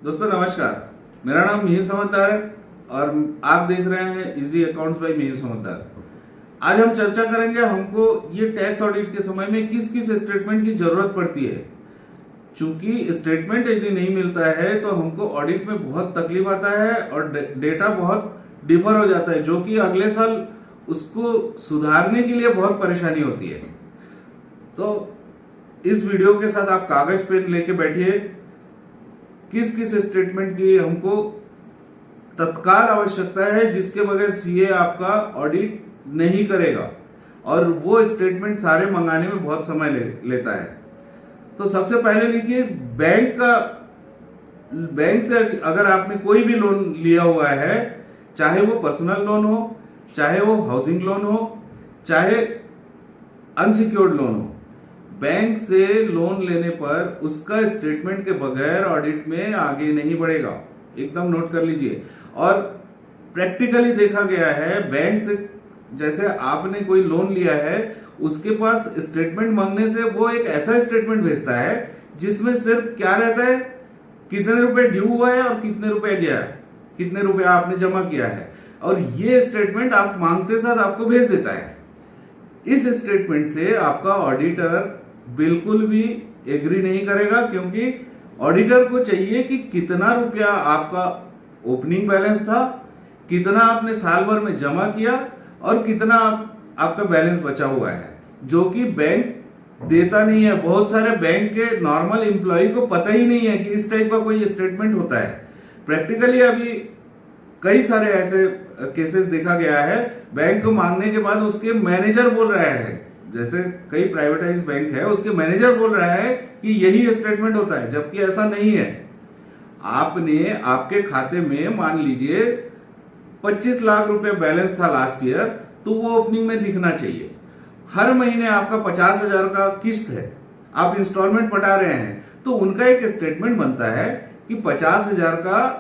दोस्तों नमस्कार, मेरा नाम मिहिर समझदार है और आप देख रहे हैं इजी अकाउंट्स बाय मिहिर समझदार। आज हम चर्चा करेंगे हमको ये टैक्स ऑडिट के समय में किस किस स्टेटमेंट की जरूरत पड़ती है। चूंकि स्टेटमेंट यदि नहीं मिलता है तो हमको ऑडिट में बहुत तकलीफ आता है और डेटा बहुत डिफर हो जाता है, जो कि अगले साल उसको सुधारने के लिए बहुत परेशानी होती है। तो इस वीडियो के साथ आप कागज पेन लेके बैठिए। किस किस स्टेटमेंट की हमको तत्काल आवश्यकता है जिसके बगैर सीए आपका ऑडिट नहीं करेगा, और वो स्टेटमेंट सारे मंगाने में बहुत समय लेता है। तो सबसे पहले लिखिए, बैंक से अगर आपने कोई भी लोन लिया हुआ है, चाहे वो पर्सनल लोन हो, चाहे वो हाउसिंग लोन हो, चाहे अनसिक्योर्ड लोन हो, बैंक से लोन लेने पर उसका स्टेटमेंट के बगैर ऑडिट में आगे नहीं बढ़ेगा। एकदम नोट कर लीजिए। और प्रैक्टिकली देखा गया है, बैंक से जैसे आपने कोई लोन लिया है, उसके पास स्टेटमेंट मांगने से वो एक ऐसा स्टेटमेंट भेजता है जिसमें सिर्फ क्या रहता है, कितने रुपए ड्यू हुआ है और कितने रुपए गया है, कितने रुपए आपने जमा किया है, और ये स्टेटमेंट आप मांगते साथ आपको भेज देता है। इस स्टेटमेंट से आपका ऑडिटर बिल्कुल भी एग्री नहीं करेगा, क्योंकि ऑडिटर को चाहिए कि कितना रुपया आपका ओपनिंग बैलेंस था, कितना आपने साल भर में जमा किया और कितना आपका बैलेंस बचा हुआ है, जो कि बैंक देता नहीं है। बहुत सारे बैंक के नॉर्मल एम्प्लॉय को पता ही नहीं है कि इस टाइप का कोई स्टेटमेंट होता है। प्रैक्टिकली अभी कई सारे ऐसे केसेस देखा गया है, बैंक को मांगने के बाद उसके मैनेजर बोल रहा है, जैसे कई प्राइवेटाइज बैंक है, उसके मैनेजर बोल रहा है कि यही स्टेटमेंट होता है, जबकि ऐसा नहीं है। आपने आपके खाते में मान लीजिए 25 लाख रुपए बैलेंस था लास्ट ईयर, तो वो ओपनिंग में दिखना चाहिए। हर महीने आपका 50,000 का किस्त है, आप इंस्टॉलमेंट पटा रहे हैं, तो उनका एक स्टेटमेंट बनता है कि 50,000 का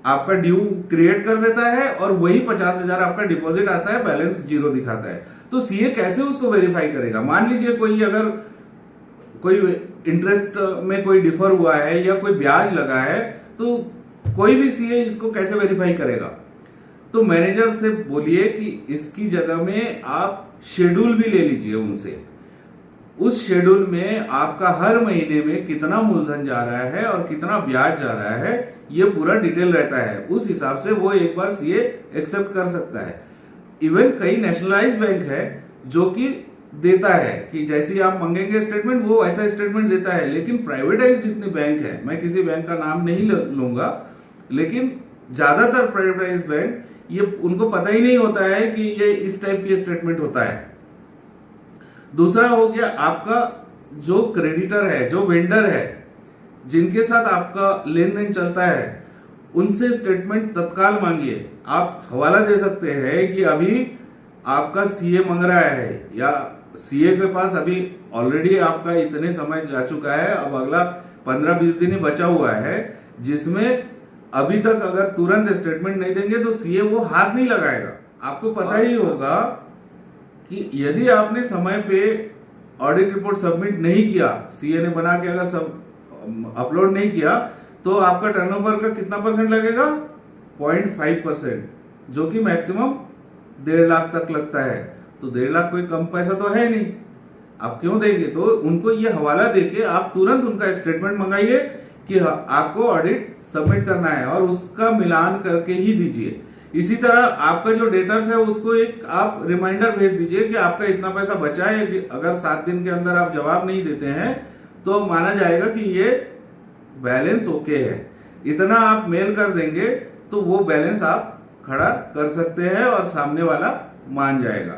आपका ड्यू क्रिएट कर देता है और वही 50,000 आपका डिपॉजिट आता है, बैलेंस जीरो दिखाता है। तो सीए कैसे उसको वेरीफाई करेगा? मान लीजिए कोई इंटरेस्ट में कोई डिफर हुआ है या कोई ब्याज लगा है, तो कोई भी सीए इसको कैसे वेरीफाई करेगा? तो मैनेजर से बोलिए कि इसकी जगह में आप शेड्यूल भी ले लीजिए उनसे। उस शेड्यूल में आपका हर महीने में कितना मूलधन जा रहा है और कितना ब्याज जा रहा है, ये पूरा डिटेल रहता है। उस हिसाब से वो एक बार सीए एक्सेप्ट कर सकता है। इवन कई नेशनलाइज बैंक है जो कि देता है कि जैसी आप मांगेंगे स्टेटमेंट, वो ऐसा स्टेटमेंट देता है। लेकिन प्राइवेटाइज जितनी बैंक है, मैं किसी बैंक का नाम नहीं लूंगा, लेकिन ज्यादातर प्राइवेटाइज बैंक, ये उनको पता ही नहीं होता है कि ये इस टाइप की स्टेटमेंट होता है। दूसरा हो गया आपका जो क्रेडिटर है, जो वेंडर है, जिनके साथ आपका लेन देन चलता है, उनसे स्टेटमेंट तत्काल मांगिए। आप हवाला दे सकते हैं कि अभी आपका सीए मांग रहा है, या सीए के पास अभी ऑलरेडी आपका इतने समय जा चुका है, अब अगला 15-20 दिन ही बचा हुआ है, जिसमें अभी तक अगर तुरंत स्टेटमेंट नहीं देंगे तो सीए वो हाथ नहीं लगाएगा। आपको पता ही होगा कि यदि आपने समय पे ऑडिट रिपोर्ट सबमिट नहीं किया, सीए ने बना के अगर सब अपलोड नहीं किया, तो आपका टर्नओवर का कितना परसेंट लगेगा? 0.5%, जो कि मैक्सिमम 1.5 लाख तक लगता है। तो 1.5 लाख कोई कम पैसा तो है नहीं, आप क्यों देंगे? तो उनको ये हवाला देके आप तुरंत उनका स्टेटमेंट मंगाइए कि आपको ऑडिट सबमिट करना है, और उसका मिलान करके ही दीजिए। इसी तरह आपका जो डेटर्स है उसको एक आप रिमाइंडर भेज दीजिए कि आपका इतना पैसा बचा है। अगर 7 दिन के अंदर आप जवाब नहीं देते हैं तो माना जाएगा कि ये बैलेंस ओके है। इतना आप मेल कर देंगे तो वो बैलेंस आप खड़ा कर सकते हैं और सामने वाला मान जाएगा।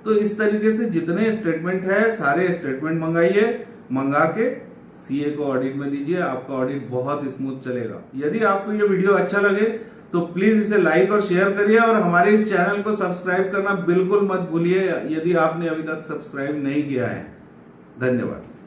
तो इस तरीके से जितने स्टेटमेंट है सारे स्टेटमेंट मंगाइए, मंगा के सीए को ऑडिट में दीजिए, आपका ऑडिट बहुत स्मूथ चलेगा। यदि आपको ये वीडियो अच्छा लगे तो प्लीज इसे लाइक और शेयर करिए, और हमारे इस चैनल को सब्सक्राइब करना बिल्कुल मत भूलिए यदि आपने अभी तक सब्सक्राइब नहीं किया है। धन्यवाद।